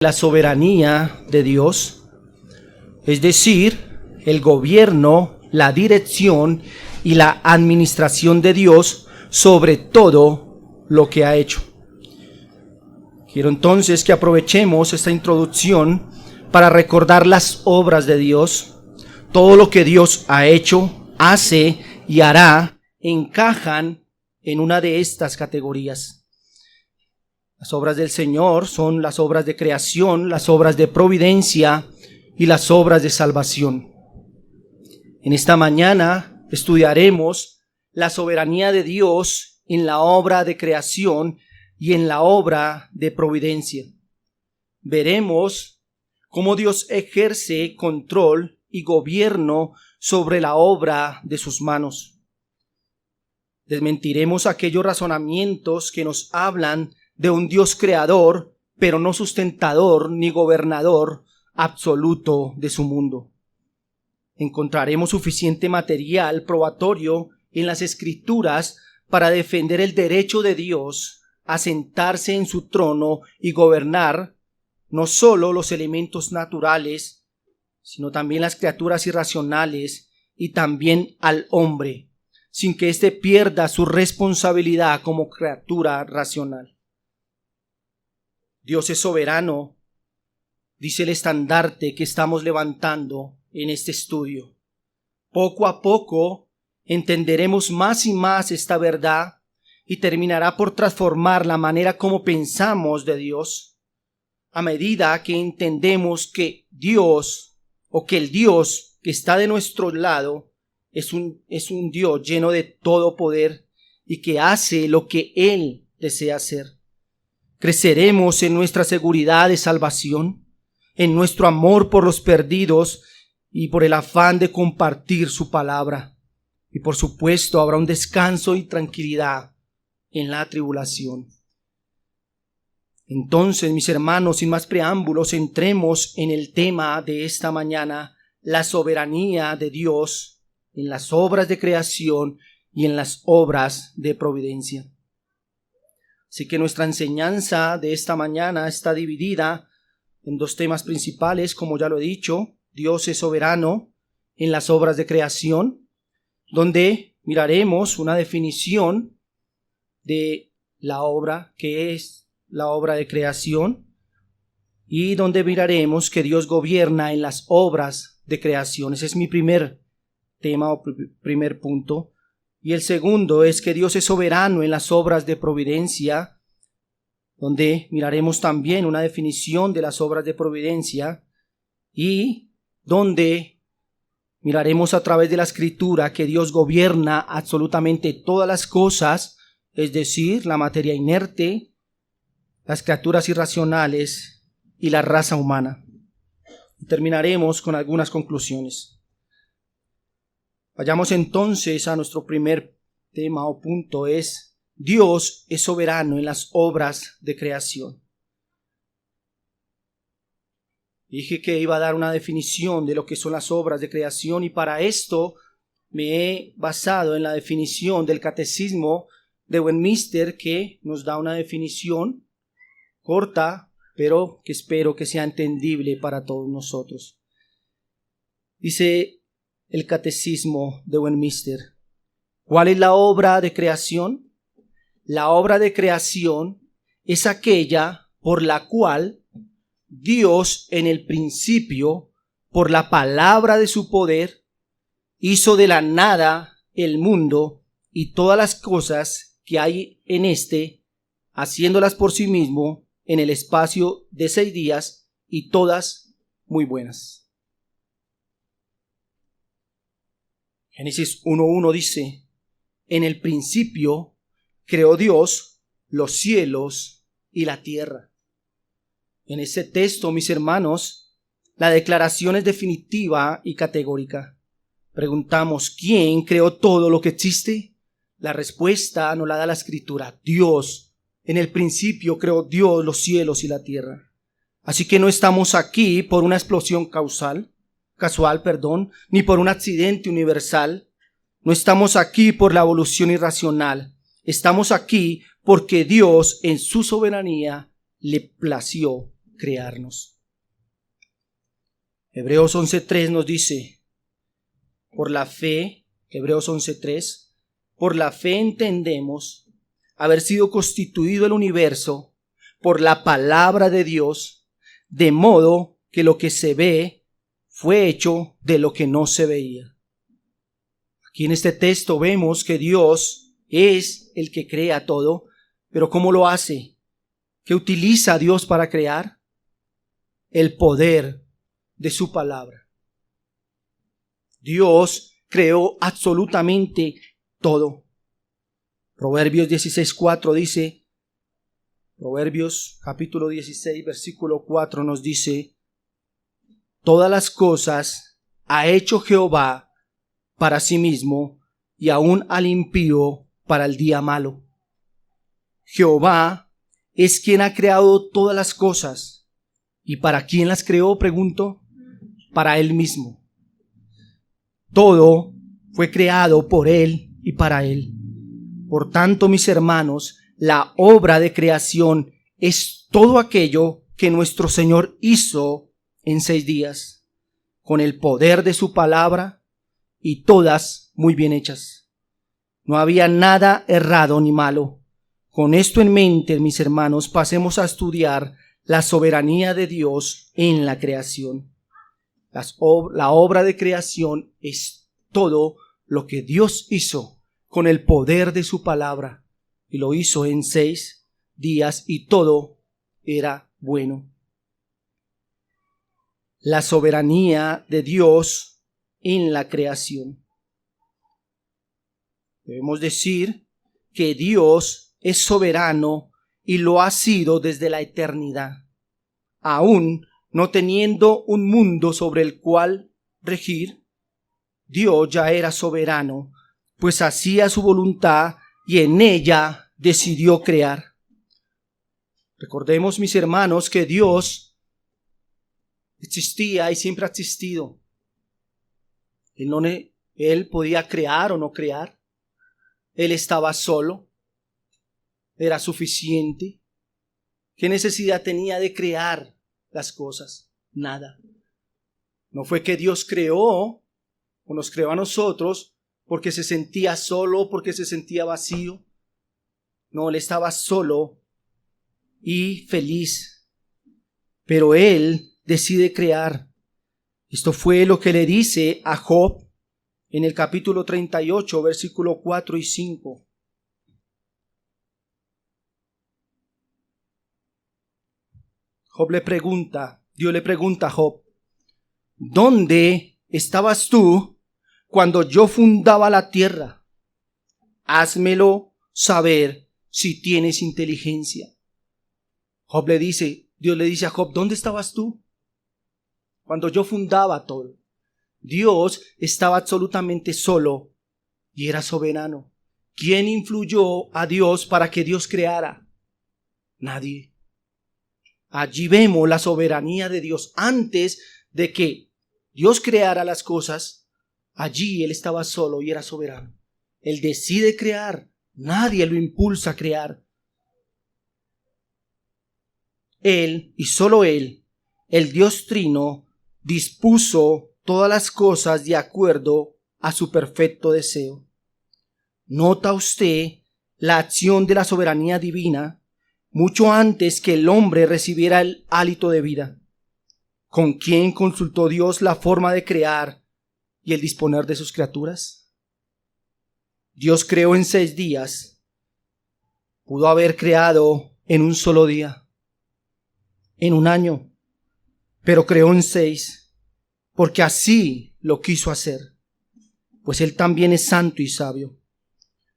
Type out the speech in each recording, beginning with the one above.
La soberanía de Dios, es decir, el gobierno, la dirección y la administración de Dios sobre todo lo que ha hecho. Quiero entonces que aprovechemos esta introducción para recordar las obras de Dios. Todo lo que Dios ha hecho, hace y hará encajan en una de estas categorías. Las obras del Señor son las obras de creación, las obras de providencia y las obras de salvación. En esta mañana estudiaremos la soberanía de Dios en la obra de creación y en la obra de providencia. Veremos cómo Dios ejerce control y gobierno sobre la obra de sus manos. Desmentiremos aquellos razonamientos que nos hablan de un Dios creador, pero no sustentador ni gobernador absoluto de su mundo. Encontraremos suficiente material probatorio en las Escrituras para defender el derecho de Dios a sentarse en su trono y gobernar no solo los elementos naturales, sino también las criaturas irracionales y también al hombre, sin que éste pierda su responsabilidad como criatura racional. Dios es soberano, dice el estandarte que estamos levantando en este estudio. Poco a poco entenderemos más y más esta verdad y terminará por transformar la manera como pensamos de Dios. A medida que entendemos que Dios, o que el Dios que está de nuestro lado es un Dios lleno de todo poder y que hace lo que Él desea hacer. Creceremos en nuestra seguridad de salvación, en nuestro amor por los perdidos y por el afán de compartir su palabra. Y por supuesto habrá un descanso y tranquilidad en la tribulación. Entonces, mis hermanos, sin más preámbulos, entremos en el tema de esta mañana, la soberanía de Dios en las obras de creación y en las obras de providencia. Así que nuestra enseñanza de esta mañana está dividida en dos temas principales, como ya lo he dicho. Dios es soberano en las obras de creación, donde miraremos una definición de la obra, que es la obra de creación, y donde miraremos que Dios gobierna en las obras de creación. Ese es mi primer tema o primer punto. Y el segundo es que Dios es soberano en las obras de providencia, donde miraremos también una definición de las obras de providencia y donde miraremos a través de la Escritura que Dios gobierna absolutamente todas las cosas, es decir, la materia inerte, las criaturas irracionales y la raza humana. Y terminaremos con algunas conclusiones. Vayamos entonces a nuestro primer tema o punto, es Dios es soberano en las obras de creación. Dije que iba a dar una definición de lo que son las obras de creación y para esto me he basado en la definición del Catecismo de Westminster, que nos da una definición corta, pero que espero que sea entendible para todos nosotros. Dice el Catecismo de Westminster: ¿cuál es la obra de creación? La obra de creación es aquella por la cual Dios en el principio, por la palabra de su poder, hizo de la nada el mundo y todas las cosas que hay en éste, haciéndolas por sí mismo en el espacio de 6 días y todas muy buenas. Génesis 1:1 dice: en el principio creó Dios los cielos y la tierra. En ese texto, mis hermanos, la declaración es definitiva y categórica. Preguntamos, ¿quién creó todo lo que existe? La respuesta nos la da la Escritura: Dios. En el principio creó Dios los cielos y la tierra. Así que no estamos aquí por una explosión casual, ni por un accidente universal. No estamos aquí por la evolución irracional. Estamos aquí porque Dios en su soberanía le plació crearnos. Hebreos 11:3 nos dice, por la fe, Hebreos 11:3, por la fe entendemos haber sido constituido el universo por la palabra de Dios, de modo que lo que se ve fue hecho de lo que no se veía. Aquí en este texto vemos que Dios es el que crea todo, pero ¿cómo lo hace? ¿Qué utiliza Dios para crear? El poder de su palabra. Dios creó absolutamente todo. Proverbios 16:4 dice, Proverbios capítulo 16, versículo 4 nos dice, todas las cosas ha hecho Jehová para sí mismo, y aún al impío para el día malo. Jehová es quien ha creado todas las cosas. ¿Y para quién las creó? Pregunto. Para Él mismo. Todo fue creado por Él y para Él. Por tanto, mis hermanos, la obra de creación es todo aquello que nuestro Señor hizo en 6 días, con el poder de su palabra, y todas muy bien hechas. No había nada errado ni malo. Con esto en mente, mis hermanos, pasemos a estudiar la soberanía de Dios en la creación. La obra de creación es todo lo que Dios hizo con el poder de su palabra, y lo hizo en 6 días, y todo era bueno. La soberanía de Dios en la creación. Debemos decir que Dios es soberano y lo ha sido desde la eternidad, aún no teniendo un mundo sobre el cual regir. Dios ya era soberano, pues hacía su voluntad y en ella decidió crear. Recordemos, mis hermanos, que Dios existía y siempre ha existido. Él podía crear o no crear. Él estaba solo. Era suficiente. ¿Qué necesidad tenía de crear las cosas? Nada. No fue que Dios creó o nos creó a nosotros porque se sentía solo, porque se sentía vacío. No, Él estaba solo y feliz. Pero Él decide crear. Esto fue lo que le dice a Job en el capítulo 38, versículo 4 y 5. Dios le pregunta a Job, ¿dónde estabas tú cuando yo fundaba la tierra? Házmelo saber si tienes inteligencia. Dios le dice a Job, ¿dónde estabas tú cuando yo fundaba todo? Dios estaba absolutamente solo y era soberano. ¿Quién influyó a Dios para que Dios creara? Nadie. Allí vemos la soberanía de Dios. Antes de que Dios creara las cosas, allí Él estaba solo y era soberano. Él decide crear. Nadie lo impulsa a crear. Él y solo Él, el Dios Trino, dispuso todas las cosas de acuerdo a su perfecto deseo. ¿Nota usted la acción de la soberanía divina mucho antes que el hombre recibiera el hálito de vida? ¿Con quién consultó Dios la forma de crear y el disponer de sus criaturas? Dios creó en 6 días. Pudo haber creado en un solo día, en un año, pero creó en 6, porque así lo quiso hacer, pues Él también es santo y sabio.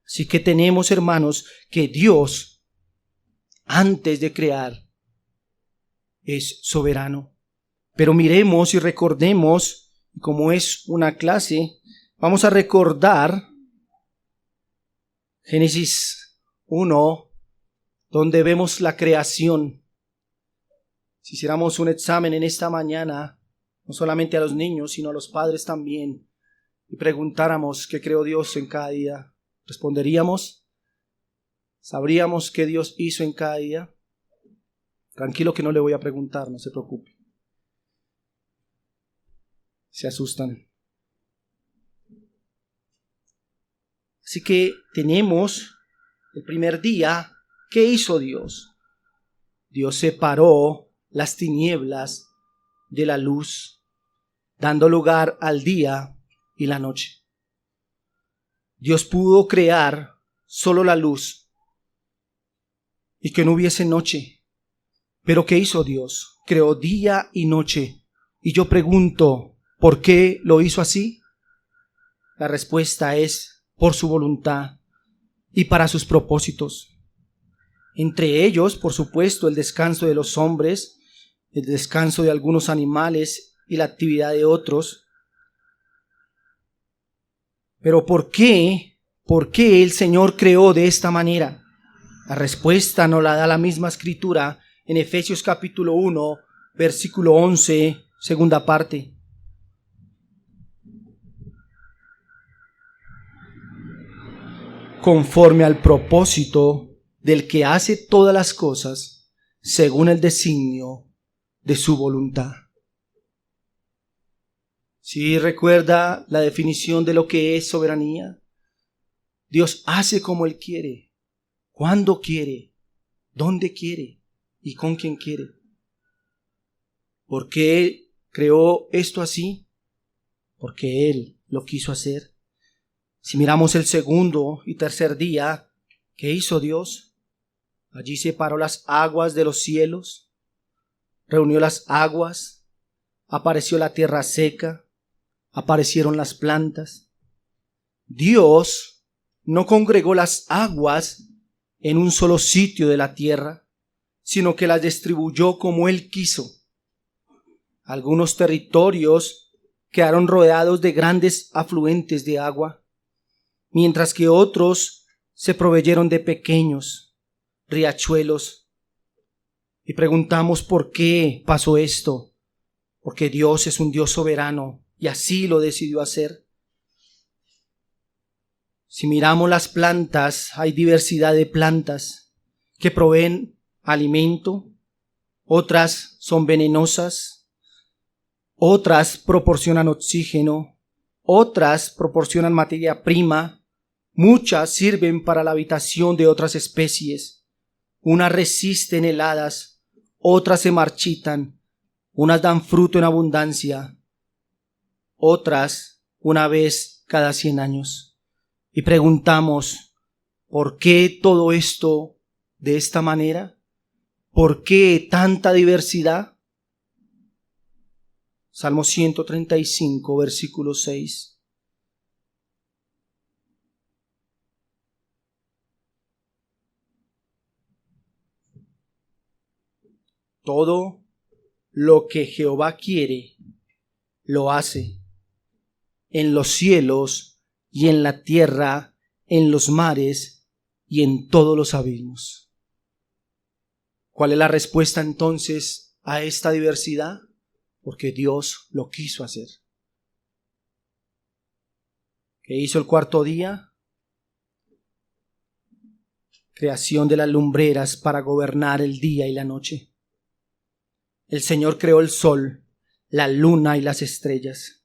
Así que tenemos, hermanos, que Dios, antes de crear, es soberano. Pero miremos y recordemos, como es una clase, vamos a recordar Génesis 1, donde vemos la creación. Si hiciéramos un examen en esta mañana, no solamente a los niños, sino a los padres también, y preguntáramos qué creó Dios en cada día, ¿responderíamos? ¿Sabríamos qué Dios hizo en cada día? Tranquilo que no le voy a preguntar, no se preocupe. Se asustan. Así que tenemos el primer día. ¿Qué hizo Dios? Dios separó las tinieblas de la luz, dando lugar al día y la noche. Dios pudo crear solo la luz y que no hubiese noche. Pero ¿qué hizo Dios? Creó día y noche. Y yo pregunto, ¿por qué lo hizo así? La respuesta es por su voluntad y para sus propósitos. Entre ellos, por supuesto, el descanso de los hombres, el descanso de algunos animales y la actividad de otros. Pero ¿por qué? ¿Por qué el Señor creó de esta manera? La respuesta nos la da la misma Escritura en Efesios capítulo 1, versículo 11, segunda parte. Conforme al propósito del que hace todas las cosas según el designio de su voluntad. ¿Sí recuerda la definición de lo que es soberanía? Dios hace como Él quiere, cuando quiere, dónde quiere y con quién quiere. ¿Por qué creó esto así? Porque Él lo quiso hacer. Si miramos el segundo y tercer día, ¿qué hizo Dios? Allí separó las aguas de los cielos, reunió las aguas, apareció la tierra seca, aparecieron las plantas. Dios no congregó las aguas en un solo sitio de la tierra, sino que las distribuyó como Él quiso. Algunos territorios quedaron rodeados de grandes afluentes de agua, mientras que otros se proveyeron de pequeños riachuelos. Y preguntamos por qué pasó esto. Porque Dios es un Dios soberano y así lo decidió hacer. Si miramos las plantas, hay diversidad de plantas que proveen alimento, otras son venenosas, otras proporcionan oxígeno, otras proporcionan materia prima, muchas sirven para la habitación de otras especies, unas resisten heladas, otras se marchitan, unas dan fruto en abundancia, otras una vez cada 100 años. Y preguntamos, ¿por qué todo esto de esta manera? ¿Por qué tanta diversidad? Salmo 135, versículo 6. Todo lo que Jehová quiere, lo hace en los cielos y en la tierra, en los mares y en todos los abismos. ¿Cuál es la respuesta entonces a esta diversidad? Porque Dios lo quiso hacer. ¿Qué hizo el cuarto día? Creación de las lumbreras para gobernar el día y la noche. El Señor creó el sol, la luna y las estrellas.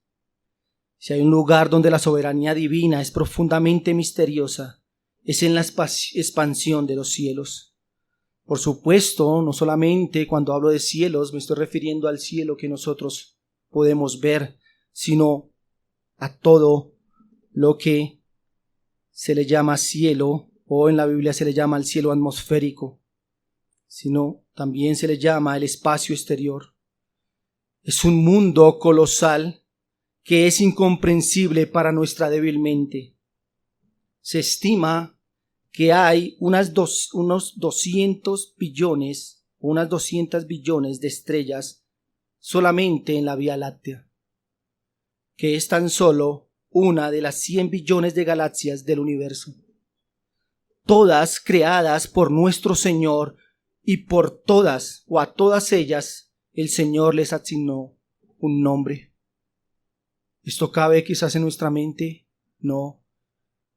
Si hay un lugar donde la soberanía divina es profundamente misteriosa, es en la expansión de los cielos. Por supuesto, no solamente cuando hablo de cielos me estoy refiriendo al cielo que nosotros podemos ver, sino a todo lo que se le llama cielo, o en la Biblia se le llama el cielo atmosférico, sino también se le llama el espacio exterior. Es un mundo colosal que es incomprensible para nuestra débil mente. Se estima que hay unos 200 billones, unas 200 billones de estrellas solamente en la Vía Láctea, que es tan solo una de las 100 billones de galaxias del universo, todas creadas por nuestro Señor, y por todas o a todas ellas el Señor les asignó un nombre. ¿Esto cabe quizás en nuestra mente? No.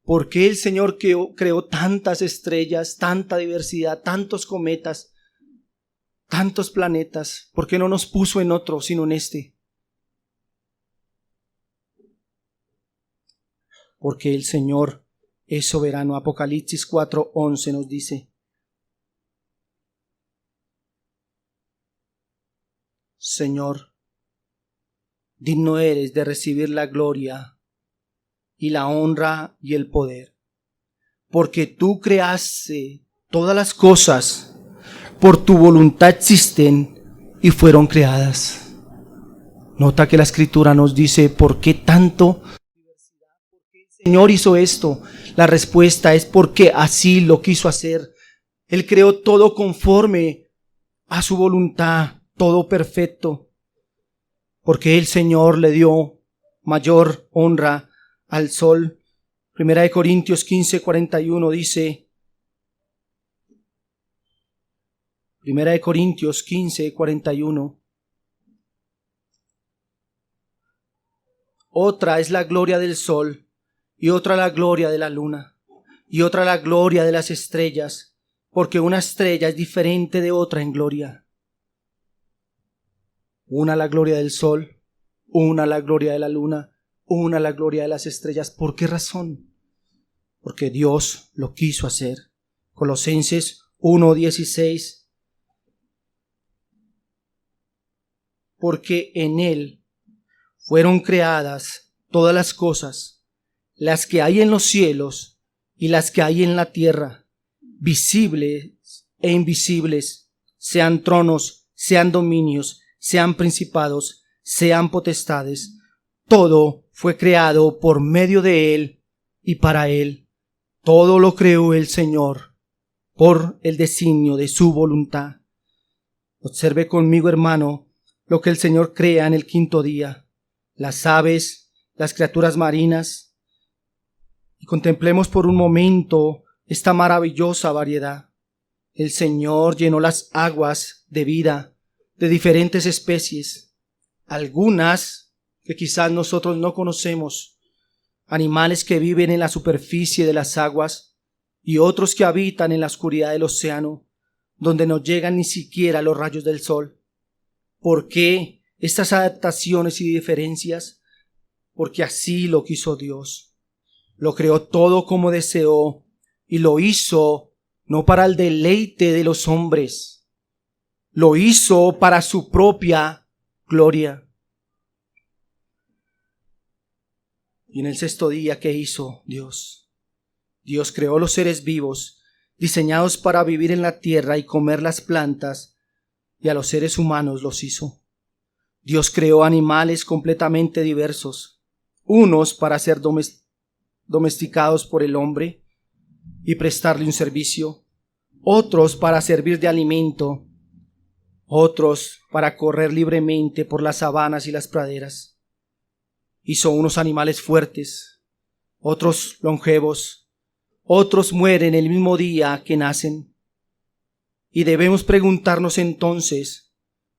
¿Por qué el Señor creó tantas estrellas, tanta diversidad, tantos cometas, tantos planetas, ¿por qué no nos puso en otro sino en este? Porque el Señor es soberano. Apocalipsis 4:11 nos dice: Señor, digno eres de recibir la gloria y la honra y el poder, porque tú creaste todas las cosas, por tu voluntad existen y fueron creadas. Nota que la Escritura nos dice: ¿por qué tanto? ¿Por qué el Señor hizo esto? La respuesta es porque así lo quiso hacer. Él creó todo conforme a su voluntad, todo perfecto, porque el Señor le dio mayor honra al sol. Primera de Corintios 15:41 dice, Primera de Corintios 15:41, otra es la gloria del sol, y otra la gloria de la luna, y otra la gloria de las estrellas, porque una estrella es diferente de otra en gloria. Una la gloria del sol, una la gloria de la luna, una la gloria de las estrellas. ¿Por qué razón? Porque Dios lo quiso hacer. Colosenses 1:16. Porque en Él fueron creadas todas las cosas, las que hay en los cielos y las que hay en la tierra, visibles e invisibles, sean tronos, sean dominios, sean principados, sean potestades. Todo fue creado por medio de Él y para Él. Todo lo creó el Señor por el designio de su voluntad. Observe conmigo, hermano, lo que el Señor crea en el quinto día: las aves, las criaturas marinas. Y contemplemos por un momento esta maravillosa variedad. El Señor llenó las aguas de vida de diferentes especies, algunas que quizás nosotros no conocemos, animales que viven en la superficie de las aguas y otros que habitan en la oscuridad del océano, donde no llegan ni siquiera los rayos del sol. ¿Por qué estas adaptaciones y diferencias? Porque así lo quiso Dios. Lo creó todo como deseó y lo hizo no para el deleite de los hombres, lo hizo para su propia gloria. Y en el sexto día, ¿qué hizo Dios? Dios creó los seres vivos, diseñados para vivir en la tierra y comer las plantas, y a los seres humanos los hizo. Dios creó animales completamente diversos, unos para ser domesticados por el hombre y prestarle un servicio, otros para servir de alimento, otros para correr libremente por las sabanas y las praderas. Hizo unos animales fuertes, otros longevos, otros mueren el mismo día que nacen. Y debemos preguntarnos entonces,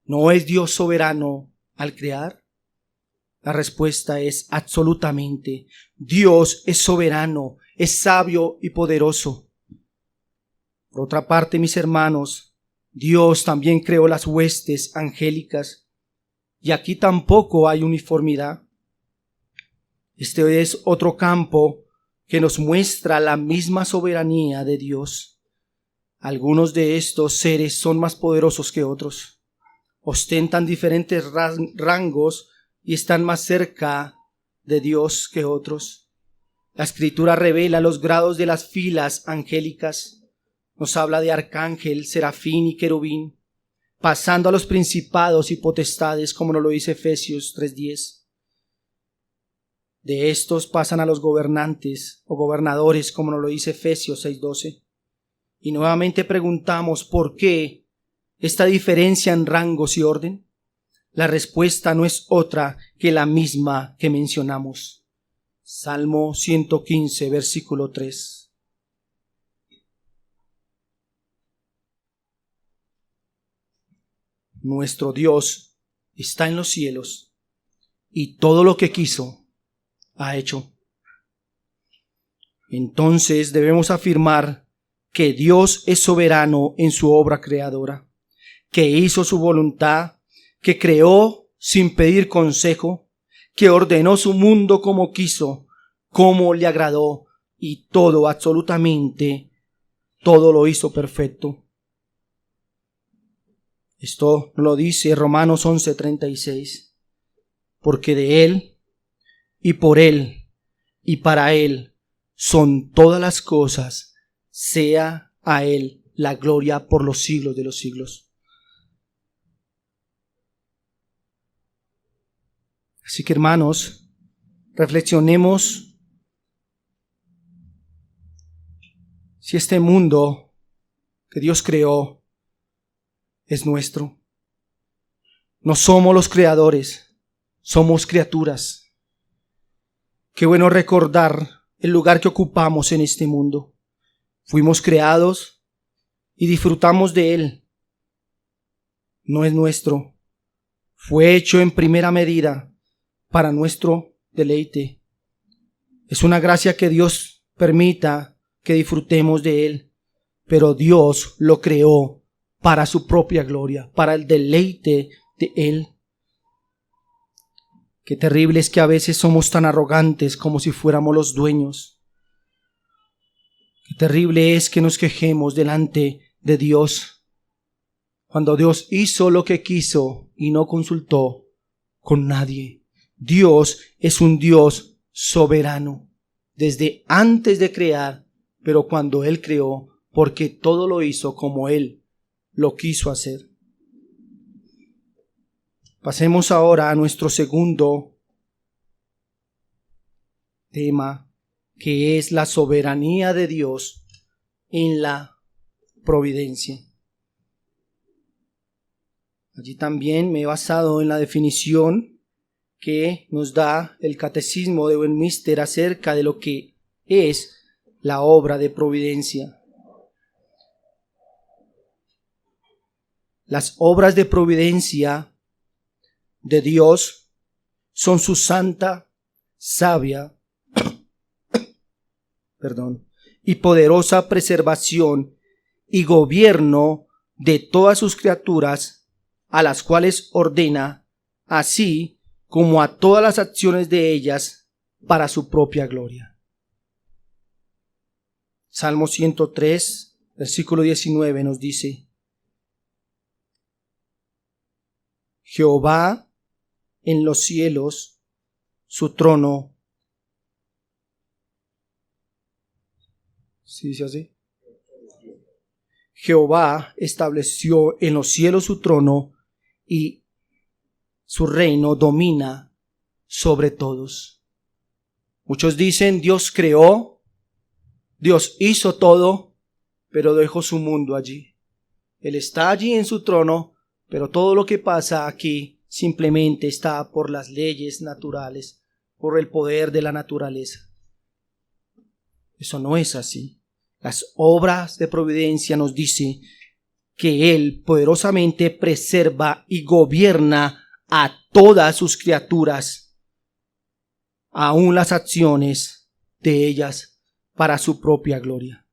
¿no es Dios soberano al crear? La respuesta es absolutamente. Dios es soberano, es sabio y poderoso. Por otra parte, mis hermanos, Dios también creó las huestes angélicas, y aquí tampoco hay uniformidad. Este es otro campo que nos muestra la misma soberanía de Dios. Algunos de estos seres son más poderosos que otros, ostentan diferentes rangos y están más cerca de Dios que otros. La Escritura revela los grados de las filas angélicas. Nos habla de arcángel, serafín y querubín, pasando a los principados y potestades, como nos lo dice Efesios 3:10. De estos pasan a los gobernantes o gobernadores, como nos lo dice Efesios 6:12. Y nuevamente preguntamos, ¿por qué esta diferencia en rangos y orden? La respuesta no es otra que la misma que mencionamos. Salmo 115, versículo 3. Nuestro Dios está en los cielos y todo lo que quiso ha hecho. Entonces debemos afirmar que Dios es soberano en su obra creadora, que hizo su voluntad, que creó sin pedir consejo, que ordenó su mundo como quiso, como le agradó, y todo, absolutamente, todo lo hizo perfecto. Esto lo dice Romanos 11:36, porque de Él, y por Él, y para Él, son todas las cosas, sea a Él la gloria por los siglos de los siglos. Así que, hermanos, reflexionemos si este mundo que Dios creó es nuestro. No somos los creadores, somos criaturas. Qué bueno recordar el lugar que ocupamos en este mundo. Fuimos creados y disfrutamos de él. No es nuestro. Fue hecho en primera medida para nuestro deleite. Es una gracia que Dios permita que disfrutemos de él, pero Dios lo creó para su propia gloria, para el deleite de él. Qué terrible es que a veces somos tan arrogantes como si fuéramos los dueños. Qué terrible es que nos quejemos delante de Dios, cuando Dios hizo lo que quiso y no consultó con nadie. Dios es un Dios soberano, desde antes de crear, pero cuando Él creó, porque todo lo hizo como Él lo quiso hacer. Pasemos ahora a nuestro segundo tema, que es la soberanía de Dios en la providencia. Allí también me he basado en la definición que nos da el Catecismo de Westminster acerca de lo que es la obra de providencia. Las obras de providencia de Dios son su santa, sabia, y poderosa preservación y gobierno de todas sus criaturas, a las cuales ordena, así como a todas las acciones de ellas, para su propia gloria. Salmo 103, versículo 19 nos dice: Jehová en los cielos, su trono. ¿Sí dice así? Jehová estableció en los cielos su trono y su reino domina sobre todos. Muchos dicen Dios creó, Dios hizo todo, pero dejó su mundo allí. Él está allí en su trono, pero todo lo que pasa aquí simplemente está por las leyes naturales, por el poder de la naturaleza. Eso no es así. Las obras de providencia nos dice que Él poderosamente preserva y gobierna a todas sus criaturas, aun las acciones de ellas, para su propia gloria.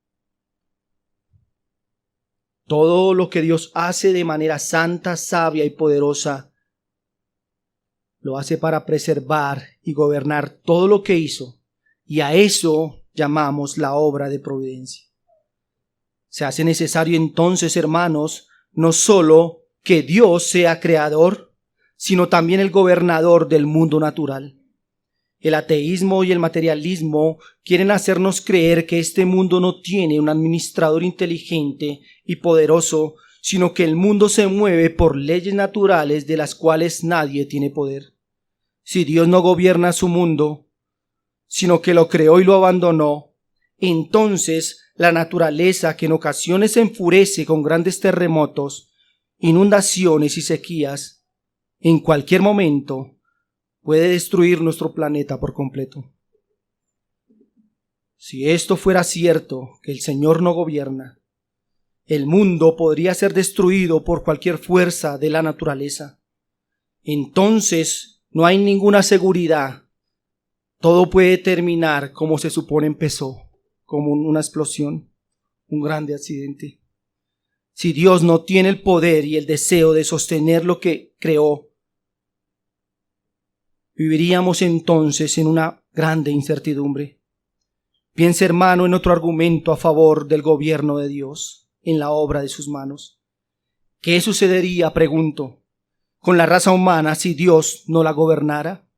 Todo lo que Dios hace de manera santa, sabia y poderosa, lo hace para preservar y gobernar todo lo que hizo, y a eso llamamos la obra de providencia. Se hace necesario entonces, hermanos, no solo que Dios sea creador, sino también el gobernador del mundo natural. El ateísmo y el materialismo quieren hacernos creer que este mundo no tiene un administrador inteligente y poderoso, sino que el mundo se mueve por leyes naturales de las cuales nadie tiene poder. Si Dios no gobierna su mundo, sino que lo creó y lo abandonó, entonces la naturaleza, que en ocasiones se enfurece con grandes terremotos, inundaciones y sequías, en cualquier momento puede destruir nuestro planeta por completo. Si esto fuera cierto, que el Señor no gobierna, el mundo podría ser destruido por cualquier fuerza de la naturaleza. Entonces no hay ninguna seguridad. Todo puede terminar como se supone empezó, como una explosión, un grande accidente. Si Dios no tiene el poder y el deseo de sostener lo que creó, viviríamos entonces en una grande incertidumbre. Piensa, hermano, en otro argumento a favor del gobierno de Dios en la obra de sus manos. ¿Qué sucedería, pregunto, con la raza humana si Dios no la gobernara?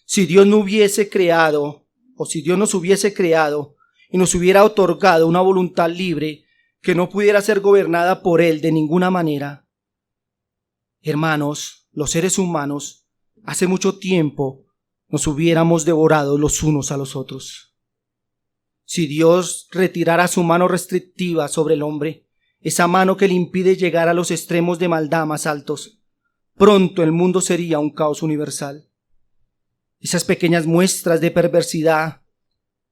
Si Dios no hubiese creado, o si Dios nos hubiese creado y nos hubiera otorgado una voluntad libre que no pudiera ser gobernada por Él de ninguna manera. Hermanos, los seres humanos, hace mucho tiempo nos hubiéramos devorado los unos a los otros. Si Dios retirara su mano restrictiva sobre el hombre, esa mano que le impide llegar a los extremos de maldad más altos, pronto el mundo sería un caos universal. Esas pequeñas muestras de perversidad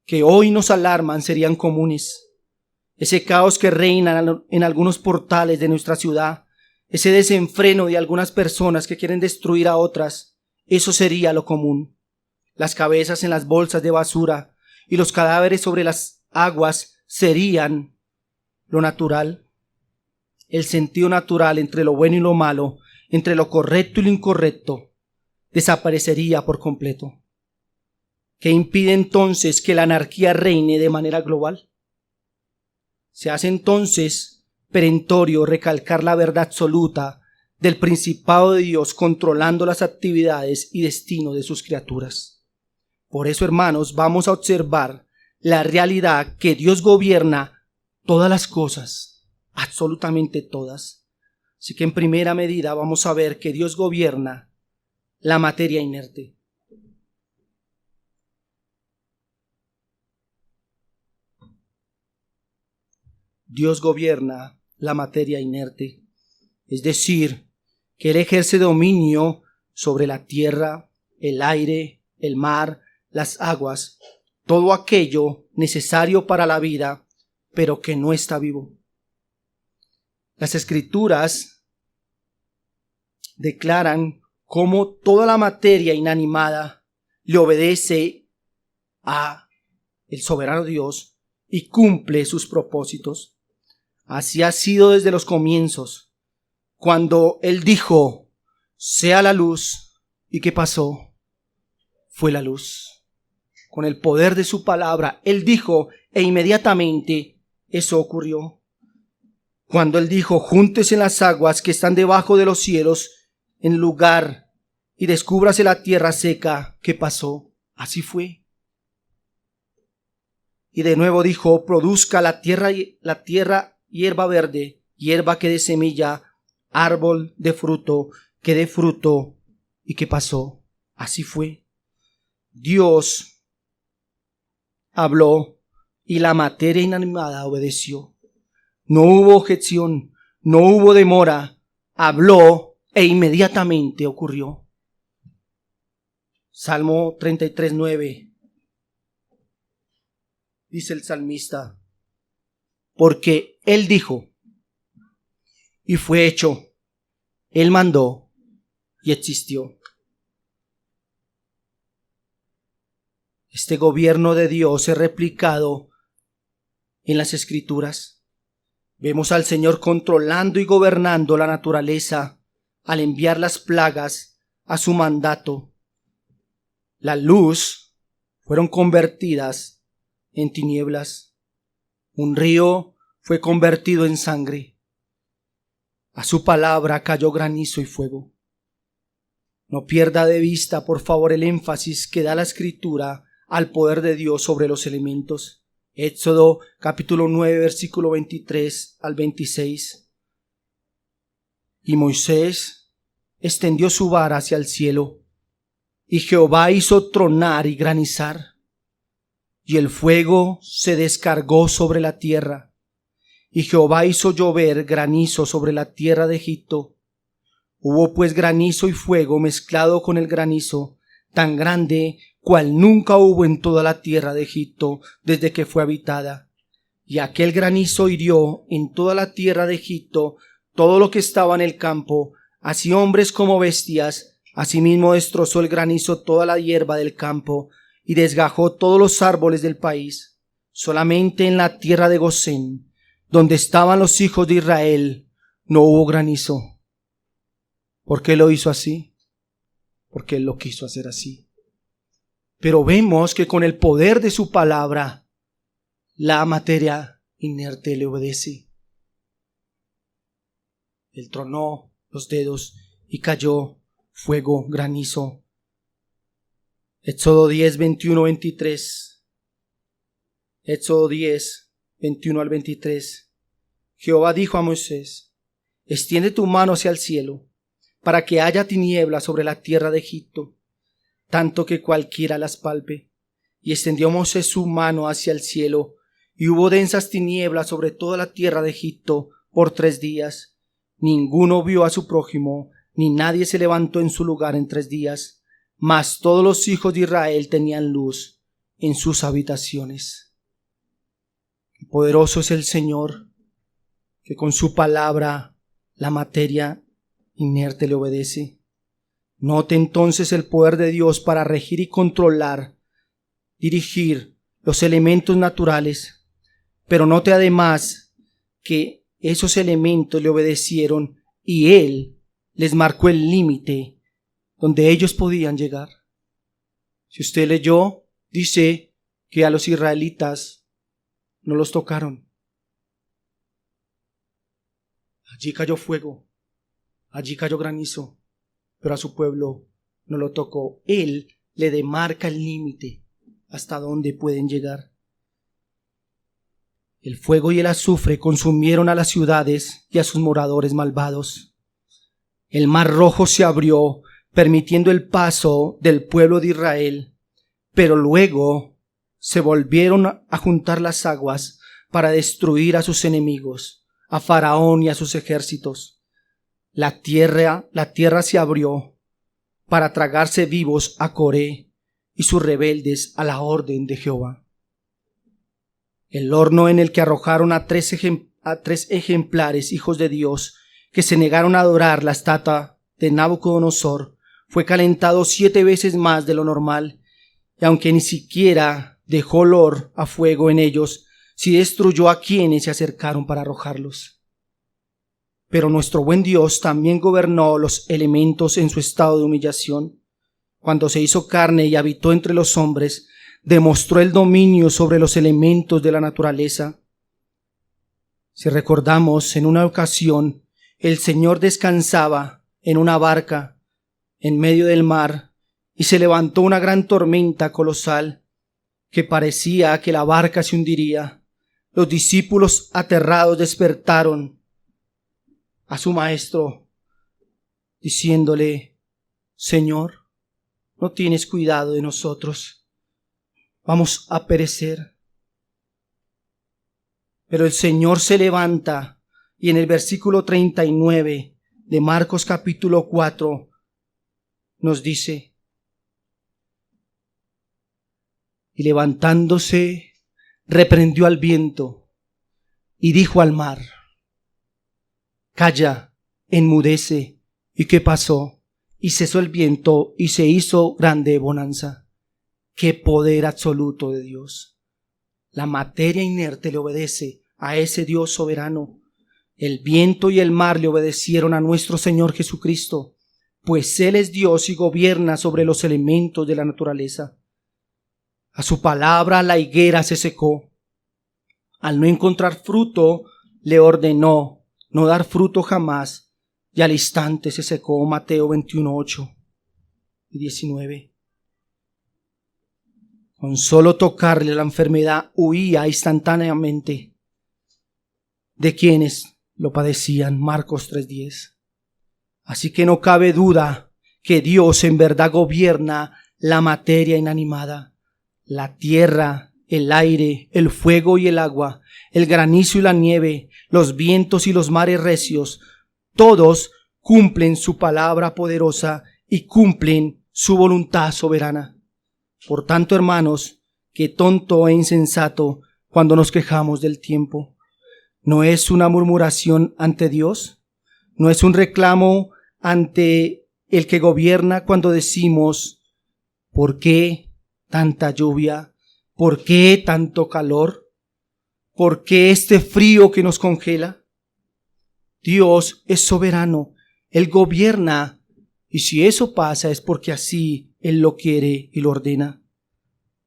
que hoy nos alarman serían comunes. Ese caos que reina en algunos portales de nuestra ciudad, ese desenfreno de algunas personas que quieren destruir a otras, eso sería lo común. Las cabezas en las bolsas de basura y los cadáveres sobre las aguas serían lo natural. El sentido natural entre lo bueno y lo malo, entre lo correcto y lo incorrecto, desaparecería por completo. ¿Qué impide entonces que la anarquía reine de manera global? Se hace entonces perentorio recalcar la verdad absoluta del principado de Dios controlando las actividades y destino de sus criaturas. Por eso, hermanos, vamos a observar la realidad que Dios gobierna todas las cosas, absolutamente todas. Así que en primera medida vamos a ver que Dios gobierna la materia inerte. Dios gobierna la materia inerte, es decir, que Él ejerce dominio sobre la tierra, el aire, el mar, las aguas, todo aquello necesario para la vida, pero que no está vivo. Las Escrituras declaran cómo toda la materia inanimada le obedece a el soberano Dios y cumple sus propósitos. Así ha sido desde los comienzos, cuando Él dijo, sea la luz, ¿y qué pasó? Fue la luz. Con el poder de su palabra, Él dijo, e inmediatamente eso ocurrió. Cuando Él dijo, júntese las aguas que están debajo de los cielos en lugar y descúbrase la tierra seca, ¿qué pasó? Así fue. Y de nuevo dijo, produzca la tierra hierba verde, hierba que dé semilla, árbol de fruto, que dé fruto. ¿Y qué pasó? Así fue. Dios habló y la materia inanimada obedeció. No hubo objeción, no hubo demora. Habló e inmediatamente ocurrió. Salmo 33:9. Dice el salmista, porque Él dijo, y fue hecho, Él mandó, y existió. Este gobierno de Dios es replicado en las Escrituras. Vemos al Señor controlando y gobernando la naturaleza al enviar las plagas a su mandato. La luz fueron convertidas en tinieblas. Un río fue convertido en sangre. A su palabra cayó granizo y fuego. No pierda de vista, por favor, el énfasis que da la Escritura al poder de Dios sobre los elementos. Éxodo capítulo 9, versículo 23 al 26. Y Moisés extendió su vara hacia el cielo, y Jehová hizo tronar y granizar, y el fuego se descargó sobre la tierra, y Jehová hizo llover granizo sobre la tierra de Egipto. Hubo pues granizo y fuego mezclado con el granizo, tan grande cual nunca hubo en toda la tierra de Egipto desde que fue habitada. Y aquel granizo hirió en toda la tierra de Egipto todo lo que estaba en el campo, así hombres como bestias. Asimismo destrozó el granizo toda la hierba del campo y desgajó todos los árboles del país. Solamente en la tierra de Gosén, donde estaban los hijos de Israel, no hubo granizo. ¿Por qué lo hizo así? Porque Él lo quiso hacer así. Pero vemos que con el poder de su palabra, la materia inerte le obedece. Él tronó los dedos y cayó fuego, granizo. Éxodo 10, 21, 23. Éxodo 10, 21 al 23. Jehová dijo a Moisés: extiende tu mano hacia el cielo, para que haya tinieblas sobre la tierra de Egipto, tanto que cualquiera las palpe. Y extendió Moisés su mano hacia el cielo, y hubo densas tinieblas sobre toda la tierra de Egipto por 3 días. Ninguno vio a su prójimo, ni nadie se levantó en su lugar en 3 días. Mas todos los hijos de Israel tenían luz en sus habitaciones. Poderoso es el Señor, que con su palabra la materia inerte le obedece. Note entonces el poder de Dios para regir y controlar, dirigir los elementos naturales. Pero note además que esos elementos le obedecieron y Él les marcó el límite donde ellos podían llegar. Si usted leyó, dice que a los israelitas no los tocaron. Allí cayó fuego, allí cayó granizo, pero a su pueblo no lo tocó. Él le demarca el límite hasta donde pueden llegar. El fuego y el azufre consumieron a las ciudades y a sus moradores malvados. El mar Rojo se abrió, permitiendo el paso del pueblo de Israel, pero luego se volvieron a juntar las aguas para destruir a sus enemigos, a Faraón y a sus ejércitos. La tierra se abrió para tragarse vivos a Coré y sus rebeldes a la orden de Jehová. El horno en el que arrojaron a tres ejemplares hijos de Dios que se negaron a adorar la estatua de Nabucodonosor fue calentado 7 veces más de lo normal, y aunque ni siquiera dejó olor a fuego en ellos, sí destruyó a quienes se acercaron para arrojarlos. Pero nuestro buen Dios también gobernó los elementos en su estado de humillación. Cuando se hizo carne y habitó entre los hombres, demostró el dominio sobre los elementos de la naturaleza. Si recordamos, en una ocasión, el Señor descansaba en una barca en medio del mar y se levantó una gran tormenta colosal que parecía que la barca se hundiría. Los discípulos aterrados despertaron a su maestro diciéndole: Señor, ¿no tienes cuidado de nosotros? Vamos a perecer. Pero el Señor se levanta y en el versículo 39 de Marcos capítulo 4 nos dice: y levantándose reprendió al viento y dijo al mar: calla, enmudece. ¿Y qué pasó? Y cesó el viento y se hizo grande bonanza. ¡Qué poder absoluto de Dios! La materia inerte le obedece a ese Dios soberano. El viento y el mar le obedecieron a nuestro Señor Jesucristo, pues Él es Dios y gobierna sobre los elementos de la naturaleza. A su palabra la higuera se secó. Al no encontrar fruto, le ordenó no dar fruto jamás, y al instante se secó. Mateo 21:8 y 19. Con solo tocarle la enfermedad huía instantáneamente de quienes lo padecían. Marcos 3:10. Así que no cabe duda que Dios en verdad gobierna la materia inanimada, la tierra, el aire, el fuego y el agua, el granizo y la nieve, los vientos y los mares recios. Todos cumplen su palabra poderosa y cumplen su voluntad soberana. Por tanto, hermanos, qué tonto e insensato cuando nos quejamos del tiempo. ¿No es una murmuración ante Dios? ¿No es un reclamo ante el que gobierna cuando decimos: ¿por qué tanta lluvia? ¿Por qué tanto calor? ¿Por qué este frío que nos congela? Dios es soberano, Él gobierna, y si eso pasa es porque así Él lo quiere y lo ordena.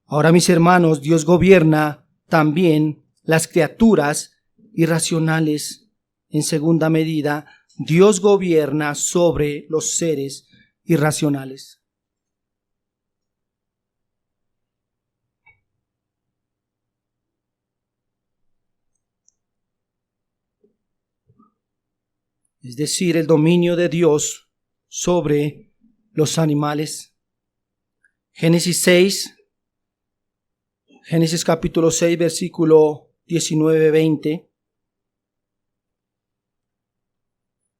Ahora, mis hermanos, Dios gobierna también las criaturas irracionales. En segunda medida, Dios gobierna sobre los seres irracionales. Es decir, el dominio de Dios sobre los animales. Génesis capítulo 6, versículo 19-20,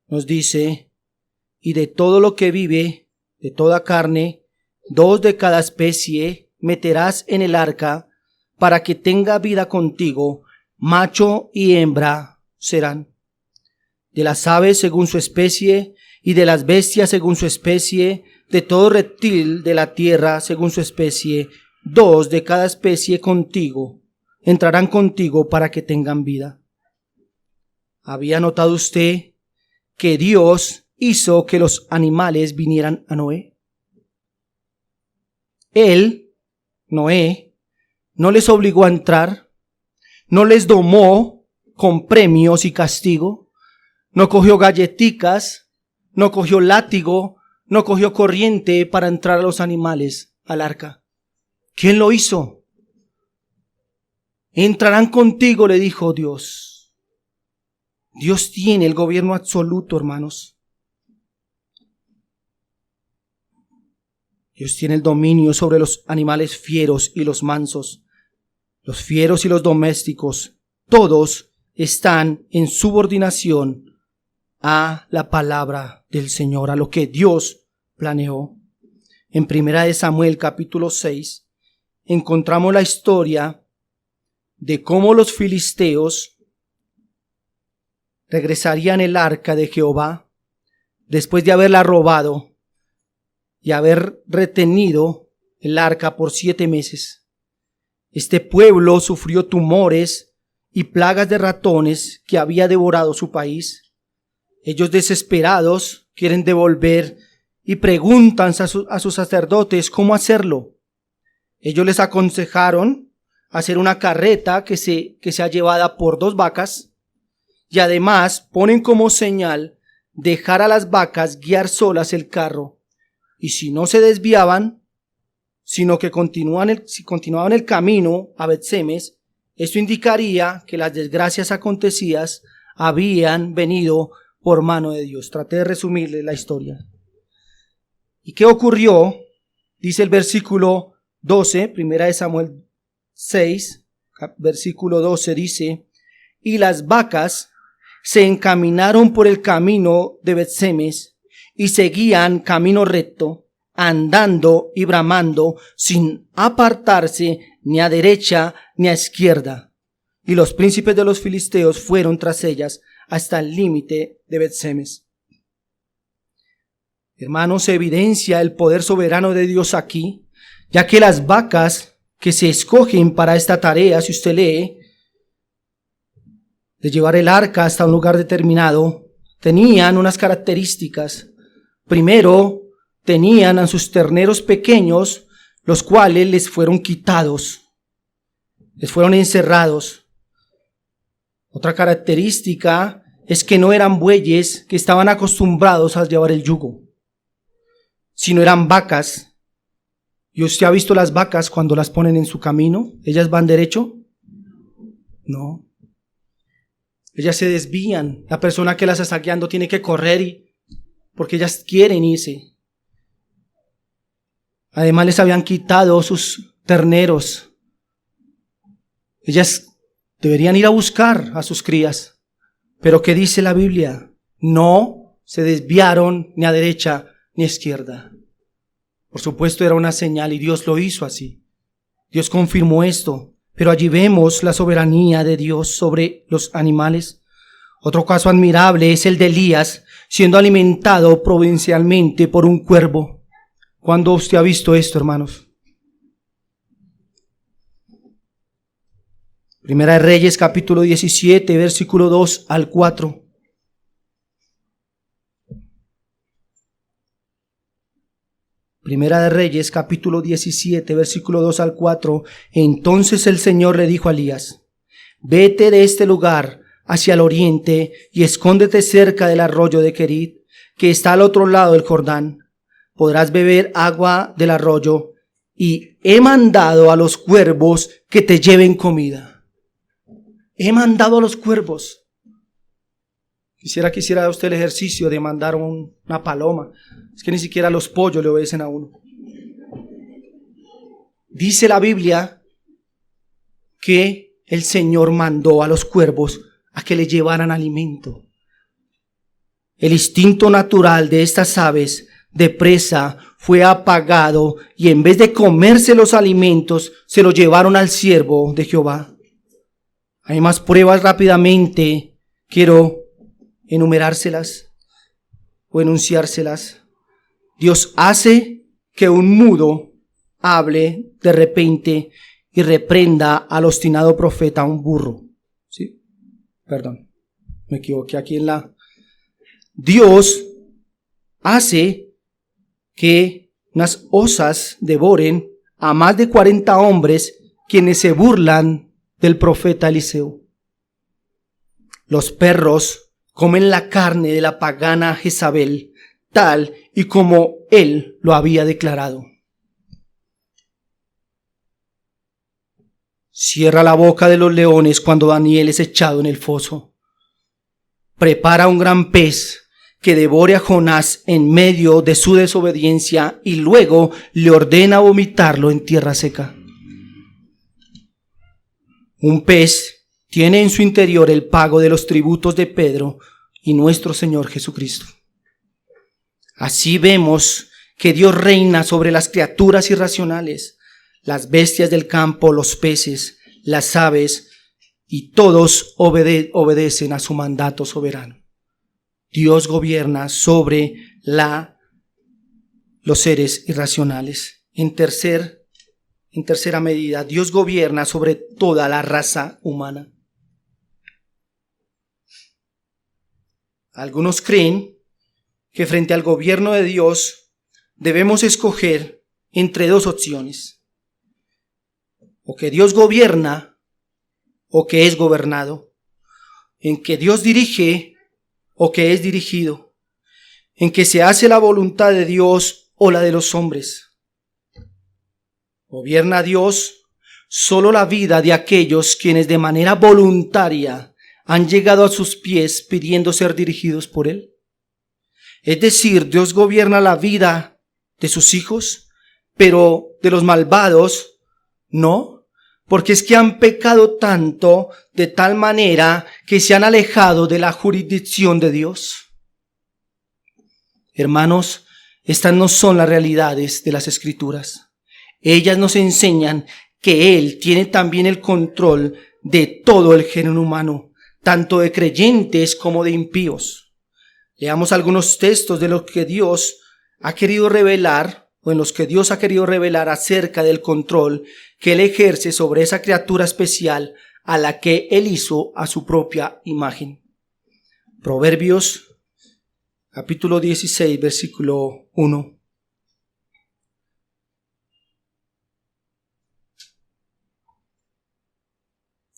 nos dice: y de todo lo que vive, de toda carne, 2 de cada especie meterás en el arca, para que tenga vida contigo, macho y hembra serán. De las aves según su especie, y de las bestias según su especie, de todo reptil de la tierra según su especie, 2 de cada especie contigo, entrarán contigo para que tengan vida. ¿Había notado usted que Dios hizo que los animales vinieran a Noé? Él, Noé, no les obligó a entrar, no les domó con premios y castigo, no cogió galleticas, no cogió látigo, no cogió corriente para entrar a los animales al arca. ¿Quién lo hizo? Entrarán contigo, le dijo Dios. Dios tiene el gobierno absoluto, hermanos. Dios tiene el dominio sobre los animales fieros y los mansos. Los fieros y los domésticos, todos están en subordinación a la palabra del Señor, a lo que Dios planeó. En 1 Samuel capítulo 6 encontramos la historia de cómo los filisteos regresarían el arca de Jehová después de haberla robado y haber retenido el arca por 7 meses. Este pueblo sufrió tumores y plagas de ratones que había devorado su país. Ellos, desesperados, quieren devolver y preguntan a sus sacerdotes cómo hacerlo. Ellos les aconsejaron hacer una carreta que sea llevada por 2 vacas, y además ponen como señal dejar a las vacas guiar solas el carro, y si no se desviaban, sino que si continuaban el camino a Bet-Semes, esto indicaría que las desgracias acontecidas habían venido por mano de Dios. Traté de resumirle la historia. ¿Y qué ocurrió? Dice el versículo 12, 1 Samuel 6, versículo 12, dice: y las vacas se encaminaron por el camino de Bet-Semes y seguían camino recto, andando y bramando, sin apartarse ni a derecha ni a izquierda. Y los príncipes de los filisteos fueron tras ellas hasta el límite de Bet-Semes. Hermanos, se evidencia el poder soberano de Dios aquí, ya que las vacas que se escogen para esta tarea, si usted lee, de llevar el arca hasta un lugar determinado, tenían unas características. Primero, tenían a sus terneros pequeños, los cuales les fueron quitados, les fueron encerrados. Otra característica es que no eran bueyes que estaban acostumbrados a llevar el yugo, sino eran vacas. ¿Y usted ha visto las vacas cuando las ponen en su camino? ¿Ellas van derecho? No. Ellas se desvían. La persona que las está guiando tiene que correr porque ellas quieren irse. Además les habían quitado sus terneros. Ellas deberían ir a buscar a sus crías. Pero ¿qué dice la Biblia? No se desviaron ni a derecha ni a izquierda. Por supuesto era una señal y Dios lo hizo así. Dios confirmó esto. Pero allí vemos la soberanía de Dios sobre los animales. Otro caso admirable es el de Elías siendo alimentado providencialmente por un cuervo. ¿Cuándo usted ha visto esto, hermanos? Primera de Reyes, capítulo 17, versículo 2 al 4. Primera de Reyes, capítulo 17, versículo 2 al 4. Entonces el Señor le dijo a Elías: vete de este lugar hacia el oriente y escóndete cerca del arroyo de Querit, que está al otro lado del Jordán. Podrás beber agua del arroyo, y he mandado a los cuervos que te lleven comida. He mandado a los cuervos. Quisiera que hiciera usted el ejercicio de mandar una paloma. Es que ni siquiera los pollos le obedecen a uno. Dice la Biblia que el Señor mandó a los cuervos a que le llevaran alimento. El instinto natural de estas aves de presa fue apagado y en vez de comerse los alimentos, se los llevaron al siervo de Jehová. Hay más pruebas rápidamente. Quiero enumerárselas o enunciárselas. Dios hace que un mudo hable de repente y reprenda al obstinado profeta, un burro. ¿Sí? Perdón, me equivoqué aquí en la... Dios hace que unas osas devoren a más de 40 hombres quienes se burlan del profeta Eliseo. Los perros comen la carne de la pagana Jezabel, tal y como él lo había declarado. Cierra la boca de los leones cuando Daniel es echado en el foso. Prepara un gran pez que devore a Jonás en medio de su desobediencia y luego le ordena vomitarlo en tierra seca. Un pez tiene en su interior el pago de los tributos de Pedro y nuestro Señor Jesucristo. Así vemos que Dios reina sobre las criaturas irracionales, las bestias del campo, los peces, las aves, y todos obedecen a su mandato soberano. Dios gobierna sobre los seres irracionales. En tercera medida, Dios gobierna sobre toda la raza humana. Algunos creen que frente al gobierno de Dios debemos escoger entre dos opciones: o que Dios gobierna o que es gobernado, en que Dios dirige o que es dirigido, en que se hace la voluntad de Dios o la de los hombres. ¿Gobierna Dios solo la vida de aquellos quienes de manera voluntaria han llegado a sus pies pidiendo ser dirigidos por Él? Es decir, Dios gobierna la vida de sus hijos, pero de los malvados no, porque es que han pecado tanto de tal manera que se han alejado de la jurisdicción de Dios. Hermanos, estas no son las realidades de las Escrituras. Ellas nos enseñan que Él tiene también el control de todo el género humano, tanto de creyentes como de impíos. Leamos algunos textos de lo que Dios ha querido revelar, o en los que Dios ha querido revelar acerca del control que Él ejerce sobre esa criatura especial a la que Él hizo a su propia imagen. Proverbios, capítulo 16, versículo 1.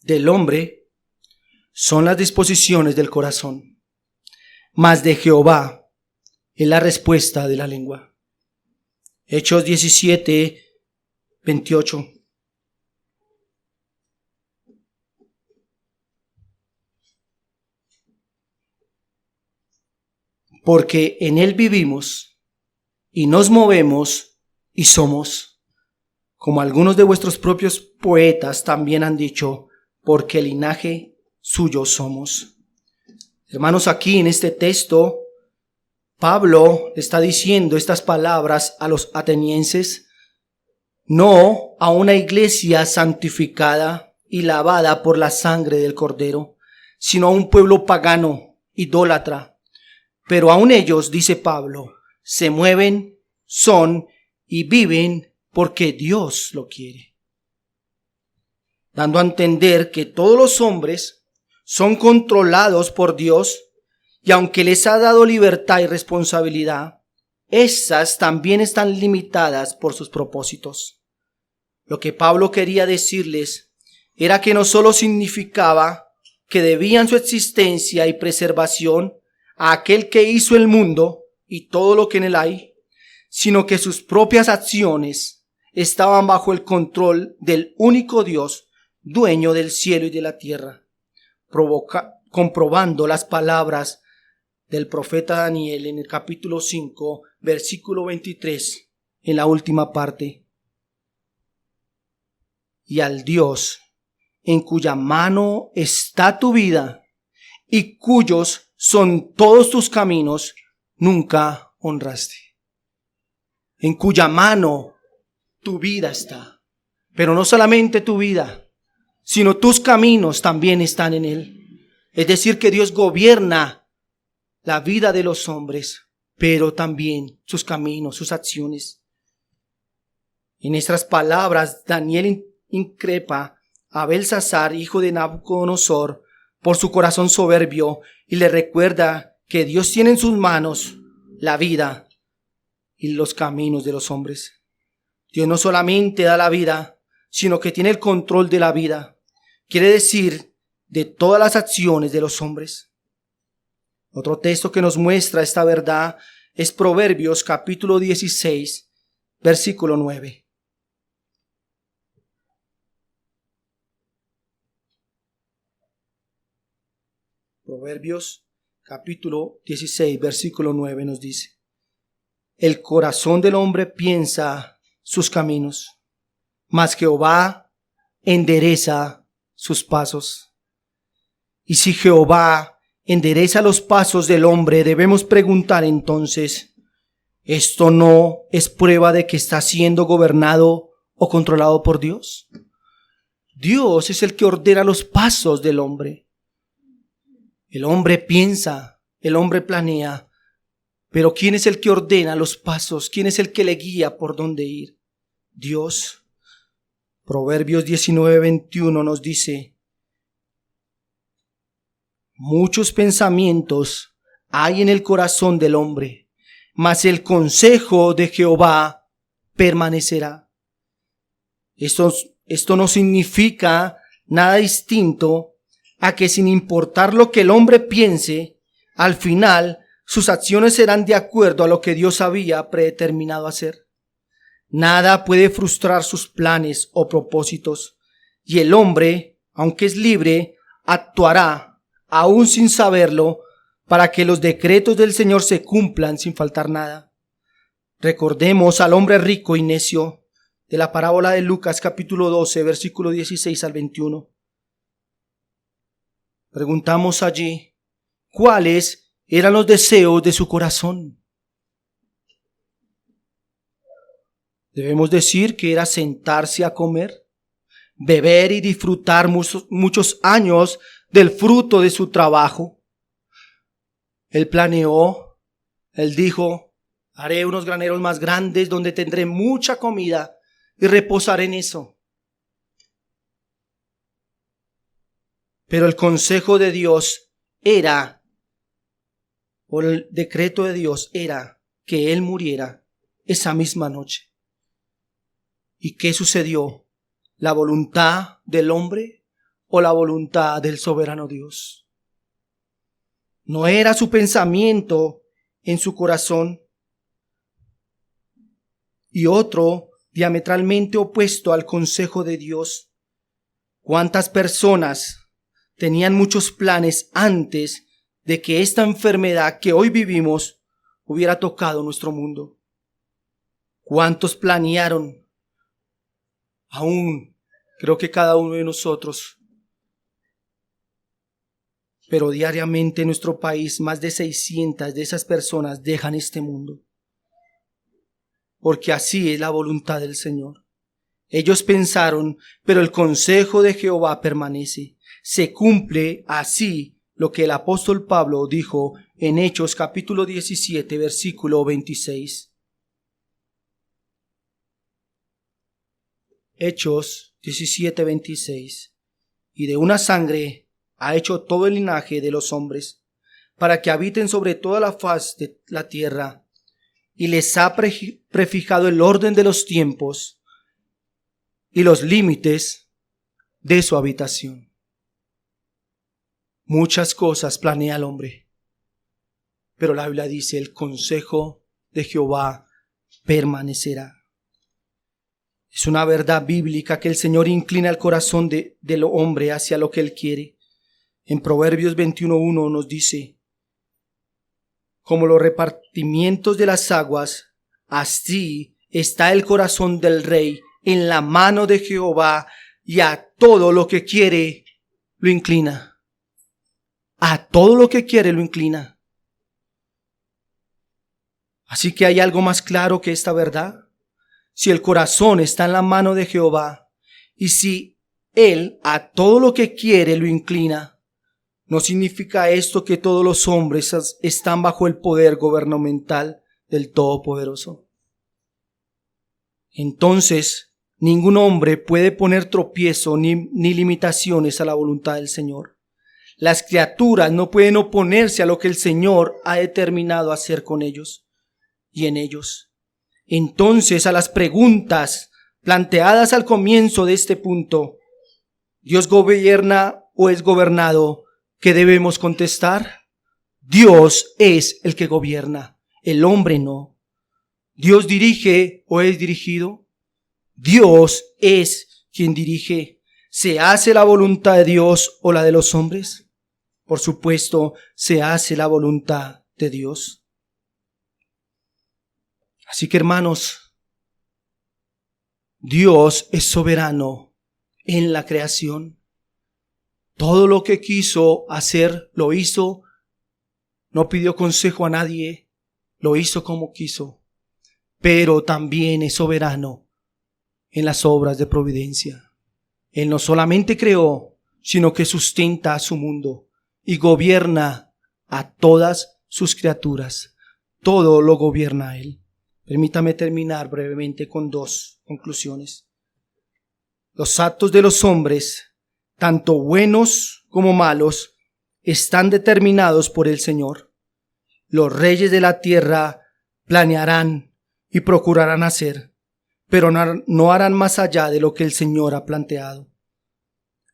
Del hombre son las disposiciones del corazón, mas de Jehová es la respuesta de la lengua. Hechos 17, 28. Porque en Él vivimos y nos movemos y somos, como algunos de vuestros propios poetas también han dicho, porque linaje suyo somos. Hermanos, aquí en este texto, Pablo está diciendo estas palabras a los atenienses, no a una iglesia santificada y lavada por la sangre del Cordero, sino a un pueblo pagano, idólatra. Pero aún ellos, dice Pablo, se mueven, son y viven porque Dios lo quiere. dando a entender que todos los hombres son controlados por Dios y aunque les ha dado libertad y responsabilidad, estas también están limitadas por sus propósitos. Lo que Pablo quería decirles era que no solo significaba que debían su existencia y preservación a aquel que hizo el mundo y todo lo que en él hay, sino que sus propias acciones estaban bajo el control del único Dios, dueño del cielo y de la tierra, comprobando las palabras del profeta Daniel en el capítulo 5, versículo 23, en la última parte. Y al Dios en cuya mano está tu vida y cuyos son todos tus caminos, nunca honraste. En cuya mano tu vida está. Pero no solamente tu vida, sino tus caminos también están en él. Es decir, que Dios gobierna la vida de los hombres, pero también sus caminos, sus acciones. En estas palabras, Daniel increpa a Belsasar, hijo de Nabucodonosor, por su corazón soberbio y le recuerda que Dios tiene en sus manos la vida y los caminos de los hombres. Dios no solamente da la vida, sino que tiene el control de la vida. Quiere decir, de todas las acciones de los hombres. Otro texto que nos muestra esta verdad es Proverbios capítulo 16, versículo 9. Proverbios capítulo 16, versículo 9 nos dice: el corazón del hombre piensa sus caminos, mas Jehová endereza sus pasos. Y si Jehová endereza los pasos del hombre, debemos preguntar entonces, ¿esto no es prueba de que está siendo gobernado o controlado por Dios? Dios es el que ordena los pasos del hombre. El hombre piensa, el hombre planea, pero ¿quién es el que ordena los pasos? ¿Quién es el que le guía por dónde ir? Dios. Proverbios 19, 21 nos dice: muchos pensamientos hay en el corazón del hombre, mas el consejo de Jehová permanecerá. Esto no significa nada distinto a que sin importar lo que el hombre piense, al final sus acciones serán de acuerdo a lo que Dios había predeterminado hacer. Nada puede frustrar sus planes o propósitos, y el hombre, aunque es libre, actuará, aún sin saberlo, para que los decretos del Señor se cumplan sin faltar nada. Recordemos al hombre rico y necio de la parábola de Lucas capítulo 12, versículo 16 al 21. Preguntamos allí, ¿cuáles eran los deseos de su corazón? Debemos decir que era sentarse a comer, beber y disfrutar muchos años del fruto de su trabajo. Él planeó, él dijo: haré unos graneros más grandes donde tendré mucha comida y reposaré en eso. Pero el consejo de Dios era, o el decreto de Dios era, que él muriera esa misma noche. ¿Y qué sucedió? ¿La voluntad del hombre o la voluntad del soberano Dios? No era su pensamiento en su corazón, y otro diametralmente opuesto al consejo de Dios. ¿Cuántas personas tenían muchos planes antes de que esta enfermedad que hoy vivimos hubiera tocado nuestro mundo? ¿Cuántos planearon? Aún creo que cada uno de nosotros. Pero diariamente en nuestro país más de 600 de esas personas dejan este mundo. Porque así es la voluntad del Señor. Ellos pensaron, pero el consejo de Jehová permanece. Se cumple así lo que el apóstol Pablo dijo en Hechos capítulo 17, versículo 26. Hechos 17:26. Y de una sangre ha hecho todo el linaje de los hombres, para que habiten sobre toda la faz de la tierra, y les ha prefijado el orden de los tiempos y los límites de su habitación. Muchas cosas planea el hombre, pero la Biblia dice: el consejo de Jehová permanecerá. Es una verdad bíblica que el Señor inclina el corazón del hombre hacia lo que Él quiere. En Proverbios 21:1 nos dice: como los repartimientos de las aguas, así está el corazón del rey en la mano de Jehová, y a todo lo que quiere lo inclina. A todo lo que quiere lo inclina. Así que ¿hay algo más claro que esta verdad? Si el corazón está en la mano de Jehová, y si Él a todo lo que quiere lo inclina, ¿no significa esto que todos los hombres están bajo el poder gubernamental del Todopoderoso? Entonces, ningún hombre puede poner tropiezo ni limitaciones a la voluntad del Señor. Las criaturas no pueden oponerse a lo que el Señor ha determinado hacer con ellos y en ellos. Entonces, a las preguntas planteadas al comienzo de este punto, ¿Dios gobierna o es gobernado?, ¿qué debemos contestar? Dios es el que gobierna, el hombre no. ¿Dios dirige o es dirigido? Dios es quien dirige. ¿Se hace la voluntad de Dios o la de los hombres? Por supuesto, se hace la voluntad de Dios. Así que, hermanos, Dios es soberano en la creación. Todo lo que quiso hacer, lo hizo. No pidió consejo a nadie, lo hizo como quiso. Pero también es soberano en las obras de providencia. Él no solamente creó, sino que sustenta a su mundo y gobierna a todas sus criaturas. Todo lo gobierna Él. Permítame terminar brevemente con dos conclusiones. Los actos de los hombres, tanto buenos como malos, están determinados por el Señor. Los reyes de la tierra planearán y procurarán hacer, pero no harán más allá de lo que el Señor ha planteado.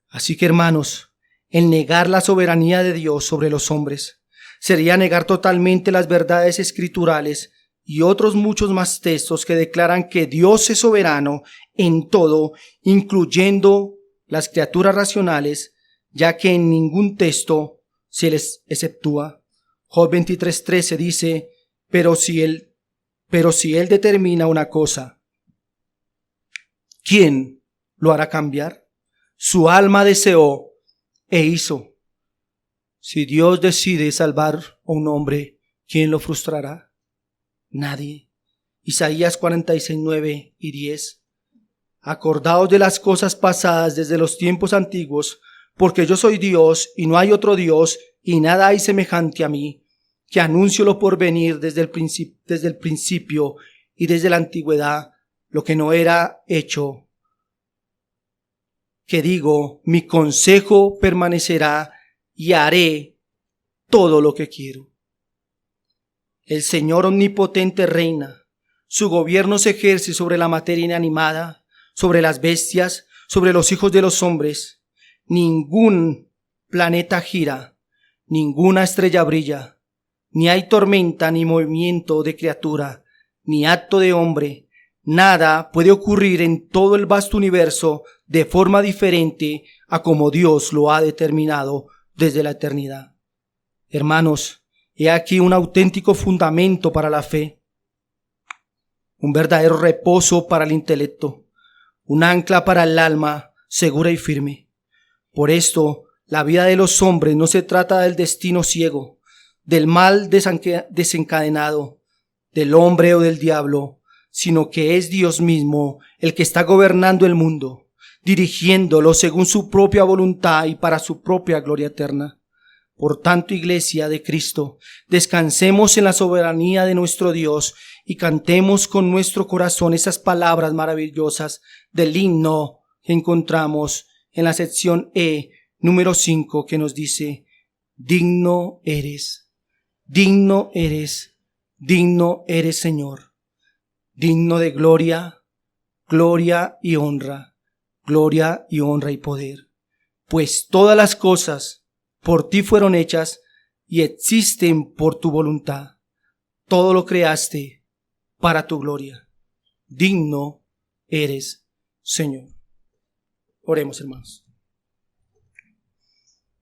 Así que, hermanos, el negar la soberanía de Dios sobre los hombres sería negar totalmente las verdades escriturales y otros muchos más textos que declaran que Dios es soberano en todo, incluyendo las criaturas racionales, ya que en ningún texto se les exceptúa. Job 23:13 dice: pero si él determina una cosa, ¿quién lo hará cambiar? Su alma deseó e hizo. Si Dios decide salvar a un hombre, ¿quién lo frustrará? Nadie. Isaías 46:9 y 10. Acordaos de las cosas pasadas desde los tiempos antiguos, porque yo soy Dios y no hay otro Dios, y nada hay semejante a mí, que anuncio lo por venir desde el principio y desde la antigüedad, lo que no era hecho. Que digo, mi consejo permanecerá y haré todo lo que quiero. El Señor omnipotente reina. Su gobierno se ejerce sobre la materia inanimada, sobre las bestias, sobre los hijos de los hombres. Ningún planeta gira, ninguna estrella brilla, ni hay tormenta ni movimiento de criatura, ni acto de hombre. Nada puede ocurrir en todo el vasto universo de forma diferente a como Dios lo ha determinado desde la eternidad. Hermanos, he aquí un auténtico fundamento para la fe, un verdadero reposo para el intelecto, un ancla para el alma segura y firme. Por esto, la vida de los hombres no se trata del destino ciego, del mal desencadenado, del hombre o del diablo, sino que es Dios mismo el que está gobernando el mundo, dirigiéndolo según su propia voluntad y para su propia gloria eterna. Por tanto, Iglesia de Cristo, descansemos en la soberanía de nuestro Dios y cantemos con nuestro corazón esas palabras maravillosas del himno que encontramos en la sección E, número 5, que nos dice: digno eres, digno eres, digno eres, Señor, digno de gloria, gloria y honra, gloria y honra y poder. Pues todas las cosas por ti fueron hechas y existen por tu voluntad. Todo lo creaste para tu gloria. Digno eres, Señor. Oremos, hermanos.